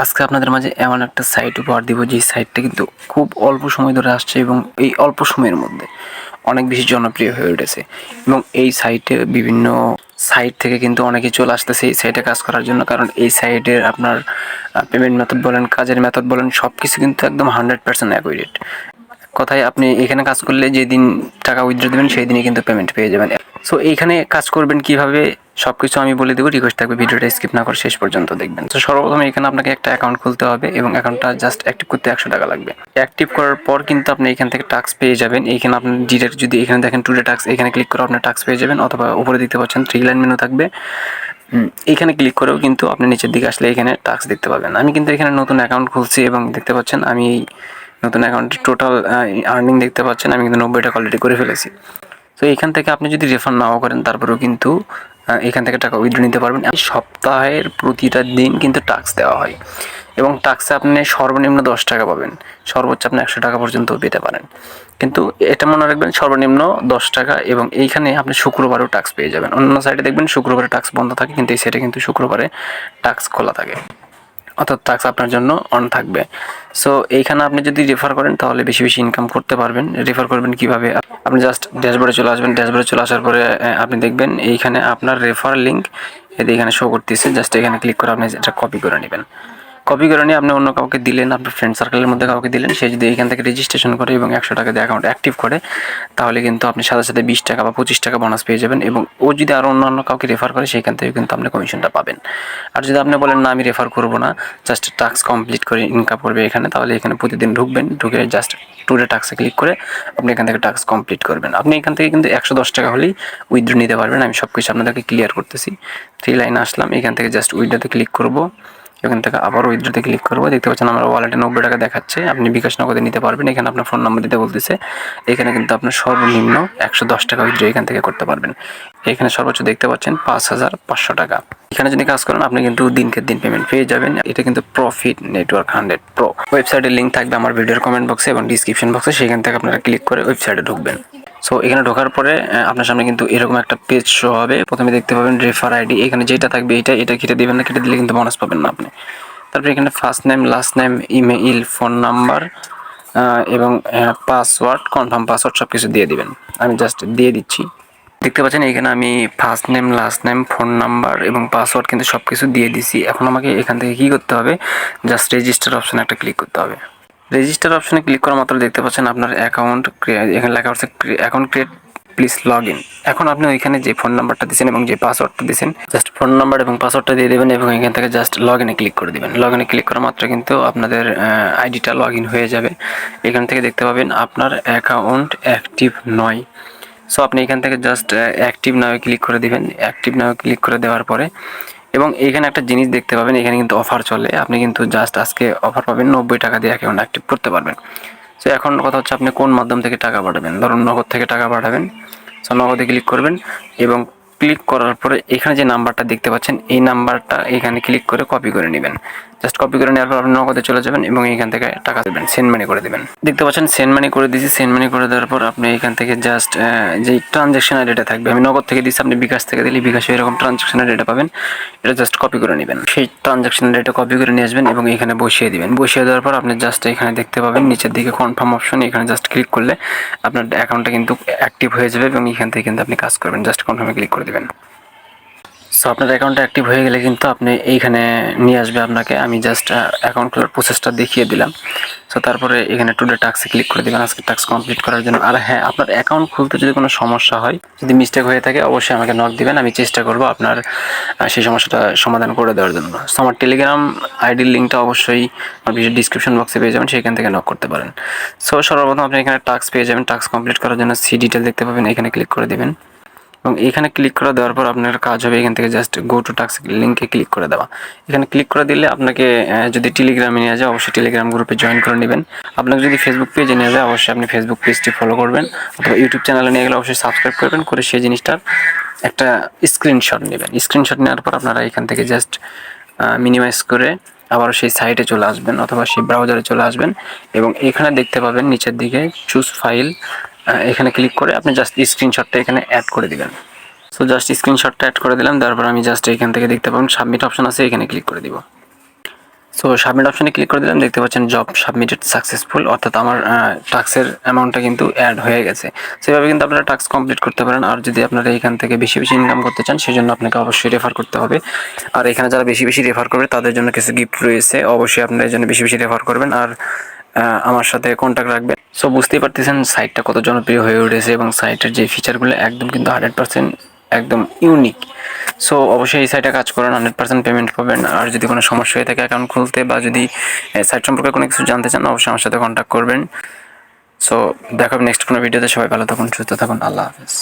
আজকে আপনাদের মাঝে এমন একটা সাইট উপহার দিব, যে সাইটটা কিন্তু খুব অল্প সময় ধরে আসছে এবং এই অল্প সময়ের মধ্যে অনেক বেশি জনপ্রিয় হয়ে উঠেছে। এবং এই সাইটে বিভিন্ন সাইট থেকে কিন্তু অনেকে চলে আসতেছে এই সাইটে কাজ করার জন্য, কারণ এই সাইটের আপনার পেমেন্ট মেথড বলেন, কাজের মেথড বলেন, সব কিছু কিন্তু একদম 100% অ্যাকুরেট। কথায় আপনি এখানে কাজ করলে যেদিন টাকা উইথড্র দেবেন সেই দিনই কিন্তু পেমেন্ট পেয়ে যাবেন। সো এইখানে কাজ করবেন কিভাবে সব কিছু আমি বলে দেবো, রিকোয়েস্ট থাকবে ভিডিওটা স্কিপ না করে শেষ পর্যন্ত দেখবেন। তো সর্বপ্রথম এখানে আপনাকে একটা অ্যাকাউন্ট খুলতে হবে এবং অ্যাকাউন্টটা জাস্ট অ্যাক্টিভ করতে 100 টাকা লাগবে। অ্যাক্টিভ করার পর কিন্তু আপনি এখান থেকে টাস্ক পেয়ে যাবেন। এইখানে আপনি ডিরেক্ট যদি এখানে দেখেন টুডে টাস্ক, এখানে ক্লিক করে আপনার টাস্ক পেয়ে যাবেন, অথবা উপরে দেখতে পাচ্ছেন 3 লাইন মেনু থাকবে, এখানে ক্লিক করেও কিন্তু আপনি নিচের দিকে আসলে এখানে টাস্ক দেখতে পাবেন। আমি কিন্তু এখানে নতুন অ্যাকাউন্ট খুলছি এবং দেখতে পাচ্ছেন আমি এই নতুন অ্যাকাউন্টের টোটাল আর্নিং দেখতে পাচ্ছেন আমি কিন্তু 90 টাকা অলরেডি করে ফেলেছি। তো এখান থেকে আপনি যদি রেফার নাও করেন তারপরেও কিন্তু এখান থেকে টাকা উইথড্র নিতে পারবেন। সপ্তাহের প্রতিটা দিন কিন্তু টাস্ক দেওয়া হয় এবং টাস্কে আপনি সর্বনিম্ন 10 টাকা পাবেন, সর্বোচ্চ আপনি 100 টাকা পর্যন্ত পেতে পারেন। কিন্তু এটা মনে রাখবেন সর্বনিম্ন 10 টাকা, এবং এইখানে আপনি শুক্রবারেও টাস্ক পেয়ে যাবেন। অন্য সাইডে দেখবেন শুক্রবারে টাস্ক বন্ধ থাকে, কিন্তু এই সাইডে কিন্তু শুক্রবারে টাস্ক খোলা থাকে, অর্থাৎ টাস্ক আপনার জন্য অন থাকবে। সো এইখানে আপনি যদি রেফার করেন তাহলে বেশি বেশি ইনকাম করতে পারবেন। রেফার করবেন কিভাবে? আপনি জাস্ট ড্যাশবোর্ডে চলে আসবেন। ড্যাশবোর্ডে চলে আসার পরে আপনি দেখবেন এইখানে আপনার রেফার লিঙ্ক এখানে শো করতেছে। জাস্ট এখানে ক্লিক করে আপনি এটা কপি করে নেবেন। কপি করে নিয়ে আপনি অন্য কাউকে দিলেন, আপনার ফ্রেন্ড সার্কেলের মধ্যে কাউকে দিলেন, সে যদি এখান থেকে রেজিস্ট্রেশন করে এবং 100 টাকা দিয়ে অ্যাকাউন্ট অ্যাক্টিভ করে, তাহলে কিন্তু আপনি সাথে সাথে 20 টাকা বা 25 টাকা বোনাস পেয়ে যাবেন। এবং ও যদি আরও অন্যান্য কাউকে রেফার করে সেখান থেকে কিন্তু আপনি কমিশনটা পাবেন। আর যদি আপনি বলেন না আমি রেফার করবো না, জাস্ট টাস্ক কমপ্লিট করে ইনকাম করবে এখানে, তাহলে এখানে প্রতিদিন ঢুকবেন, ঢুকে জাস্ট টুডে টাস্কে ক্লিক করে আপনি এখান থেকে টাস্ক কমপ্লিট করবেন। আপনি এখান থেকে কিন্তু 110 টাকা হলেই উইথড্র নিতে পারবেন। আমি সব কিছু আপনাদেরকে ক্লিয়ার করতেছি। 3 লাইনে আসলাম, এখান থেকে জাস্ট উইথড্রতে ক্লিক করবো, এখান থেকে আবার উইথড্রতে ক্লিক করবো। দেখতে পাচ্ছেন আমার ওয়ালেটে 90 টাকা দেখাচ্ছে। আপনি বিকাশ নগদে নিতে পারবেন। এখানে আপনার ফোন নাম্বার দিতে বলতেছে। এখানে কিন্তু আপনার সর্বনিম্ন 110 টাকা উইথড্র এখান থেকে করতে পারবেন। এখানে সর্বোচ্চ দেখতে পাচ্ছেন 5500 টাকা। এখানে যদি কাজ করেন আপনি কিন্তু দিনকে দিন পেমেন্ট পেয়ে যাবেন। এটা কিন্তু প্রফিট নেটওয়ার্ক 100 প্রো। ওয়েবসাইটের লিঙ্ক থাকবে আমার ভিডিওর কমেন্ট বক্সে এবং ডিসক্রিপশন বক্সে, সেখান থেকে আপনারা ক্লিক করে ওয়েবসাইটে ঢুকবেন। সো এখানে ঢোকার পরে আপনার সামনে কিন্তু এরকম একটা পেজ শো হবে। প্রথমে দেখতে পাবেন রেফার আইডি, এখানে যেটা থাকবে এটা কেটে দেবেন না, কেটে দিলে কিন্তু বোনাস পাবেন না আপনি। তারপরে এখানে first name, last name, email, phone number এবং পাসওয়ার্ড, কনফার্ম পাসওয়ার্ড সব কিছু দিয়ে দিবেন। আমি জাস্ট দিয়ে দিচ্ছি। দেখতে পাচ্ছেন এখানে আমি first name, last name, phone number এবং পাসওয়ার্ড কিন্তু সব কিছু দিয়ে দিছি। এখন আমাকে এখান থেকে কী করতে হবে? জাস্ট রেজিস্টার অপশানে একটা ক্লিক করতে হবে। রেজিস্টার অপশানে ক্লিক করা মাত্র দেখতে পাচ্ছেন আপনার অ্যাকাউন্ট, এখানে লেখা আছে account create, please log in. এখন আপনি ওইখানে যে ফোন নাম্বারটা দিয়েছেন এবং যে পাসওয়ার্ডটা দিয়েছেন, জাস্ট ফোন নাম্বার এবং পাসওয়ার্ডটা দিয়ে দেবেন এবং এখান থেকে জাস্ট লগ ইনে ক্লিক করে দেবেন। লগ ইনে ক্লিক করা মাত্র কিন্তু আপনাদের আইডিটা লগ ইন হয়ে যাবে। এখান থেকে দেখতে পাবেন আপনার অ্যাকাউন্ট অ্যাক্টিভ নয়। সো আপনি এখান থেকে জাস্ট অ্যাক্টিভ নাও ক্লিক করে দিবেন। অ্যাক্টিভ নাও ক্লিক করে দেওয়ার পরে এবং এইখানে একটা জিনিস দেখতে পাবেন, এখানে কিন্তু অফার চলে। আপনি কিন্তু জাস্ট আজকে অফার পাবেন 90 টাকা দিয়ে অ্যাকাউন্ট অ্যাক্টিভ করতে পারবেন। সো এখন কথা হচ্ছে আপনি কোন মাধ্যম থেকে টাকা পাঠাবেন। ধরুন নগদ থেকে টাকা পাঠাবেন। সো নগদে ক্লিক করবেন এবং ক্লিক করার পরে এখানে যে নাম্বারটা দেখতে পাচ্ছেন এই নাম্বারটা এখানে ক্লিক করে কপি করে নেবেন। জাস্ট কপি করে নেওয়ার পর আপনি নগদে চলে যাবেন এবং এখান থেকে টাকা দেবেন, সেন্ড মানি করে দেবেন। দেখতে পাচ্ছেন সেন্ড মানি করে দিয়েছি। সেন্ড মানি করে দেওয়ার পর আপনি এখান থেকে জাস্ট যে ট্রানজ্যাকশন আইডিটা থাকবে, আমি নগদ থেকে দিচ্ছি, আপনি বিকাশ থেকে দিলে বিকাশে এরকম ট্রানজ্যাকশন আইডিটা পাবেন, এটা জাস্ট কপি করে নেবেন। সেই ট্রানজ্যাকশন আইডিটা কপি করে নিয়ে আসবেন এবং এখানে বসিয়ে দিবেন। বসিয়ে দেওয়ার পর আপনি জাস্ট এখানে দেখতে পাবেন নিচের দিকে কনফার্ম অপশন, এখানে জাস্ট ক্লিক করলে আপনার অ্যাকাউন্টটা কিন্তু অ্যাক্টিভ হয়ে যাবে এবং এখান থেকে কিন্তু আপনি কাজ করবেন। জাস্ট কনফার্মে ক্লিক করে দেবেন। সো আপনার অ্যাকাউন্টটা অ্যাক্টিভ হয়ে গেলে কিন্তু আপনি এইখানে নিয়ে আসবে আপনাকে। আমি জাস্ট অ্যাকাউন্ট খোলার প্রসেসটা দেখিয়ে দিলাম। সো তারপরে এখানে টুডে টাস্কে ক্লিক করে দেবেন আজকে টাস্ক কমপ্লিট করার জন্য। আর হ্যাঁ, আপনার অ্যাকাউন্ট খুলতে যদি কোনো সমস্যা হয়, যদি মিস্টেক হয়ে থাকে, অবশ্যই আমাকে নক দিবেন। আমি চেষ্টা করব আপনার সেই সমস্যাটা সমাধান করে দেওয়ার জন্য। সো আমার টেলিগ্রাম আইডির লিঙ্কটা অবশ্যই আমার ভিডিও ডিসক্রিপশন বক্সে পেয়ে যাবেন, সেখান থেকে নক করতে পারেন। সো সর্বপ্রথম আপনি এখানে টাস্ক পেয়ে যাবেন। টাস্ক কমপ্লিট করার জন্য সি ডিটেল দেখতে পাবেন, এখানে ক্লিক করে দেবেন এবং এখানে ক্লিক করে দেওয়ার পর আপনার কাজ হবে এখান থেকে জাস্ট গো টু টাস্ক লিঙ্কে ক্লিক করে দেওয়া। এখানে ক্লিক করে দিলে আপনাকে যদি টেলিগ্রামে নিয়ে যায় অবশ্যই টেলিগ্রাম গ্রুপে জয়েন করে নেবেন। আপনাকে যদি ফেসবুক পেজে নিয়ে যায় অবশ্যই আপনি ফেসবুক পেজটি ফলো করবেন, অথবা ইউটিউব চ্যানেলে নিয়ে গেলে অবশ্যই সাবস্ক্রাইব করবেন, করে সেই জিনিসটার একটা স্ক্রিনশট নেবেন। স্ক্রিনশট নেওয়ার পর আপনারা এখান থেকে জাস্ট মিনিমাইজ করে আবার সেই সাইটে চলে আসবেন অথবা সেই ব্রাউজারে চলে আসবেন এবং এখানে দেখতে পাবেন নিচের দিকে চুজ ফাইল, এখানে ক্লিক করে আপনি জাস্ট স্ক্রিনশটটা এখানে অ্যাড করে দিবেন। সো জাস্ট স্ক্রিনশটটা অ্যাড করে দিলাম। তারপর আমি জাস্ট এখান থেকে দেখতে পাবেন সাবমিট অপশন আছে, এখানে ক্লিক করে দিব। সো সাবমিট অপশনে ক্লিক করে দিলাম, দেখতে পাচ্ছেন জব সাবমিটেড সাকসেসফুল, অর্থাৎ আমার টাস্কের অ্যামাউন্টটা কিন্তু অ্যাড হয়ে গেছে। সেভাবে কিন্তু আপনারা টাস্ক কমপ্লিট করতে পারেন। আর যদি আপনারা এখান থেকে বেশি বেশি ইনকাম করতে চান, সেজন্য আপনাকে অবশ্যই রেফার করতে হবে। আর এখানে যারা বেশি বেশি রেফার করবে তাদের জন্য কিছু গিফট রয়েছে, অবশ্যই আপনারা এই জন্য বেশি বেশি রেফার করবেন আর আমার সাথে কন্ট্যাক্ট রাখবেন। সো বুঝতেই পারতেছেন সাইটটা কত জনপ্রিয় হয়ে উঠেছে এবং সাইটের যে ফিচারগুলো একদম কিন্তু 100% একদম ইউনিক। সো অবশ্যই এই সাইটে কাজ করেন, 100% পেমেন্ট পাবেন। আর যদি কোনো সমস্যা হয়ে থাকে অ্যাকাউন্ট খুলতে বা যদি সাইট সম্পর্কে কোনো কিছু জানতে চান, অবশ্যই আমার সাথে কন্ট্যাক্ট করবেন। সো দেখা হবে নেক্সট কোনো ভিডিওতে। সবাই ভালো থাকুন, সুস্থ থাকুন, আল্লাহ হাফেজ।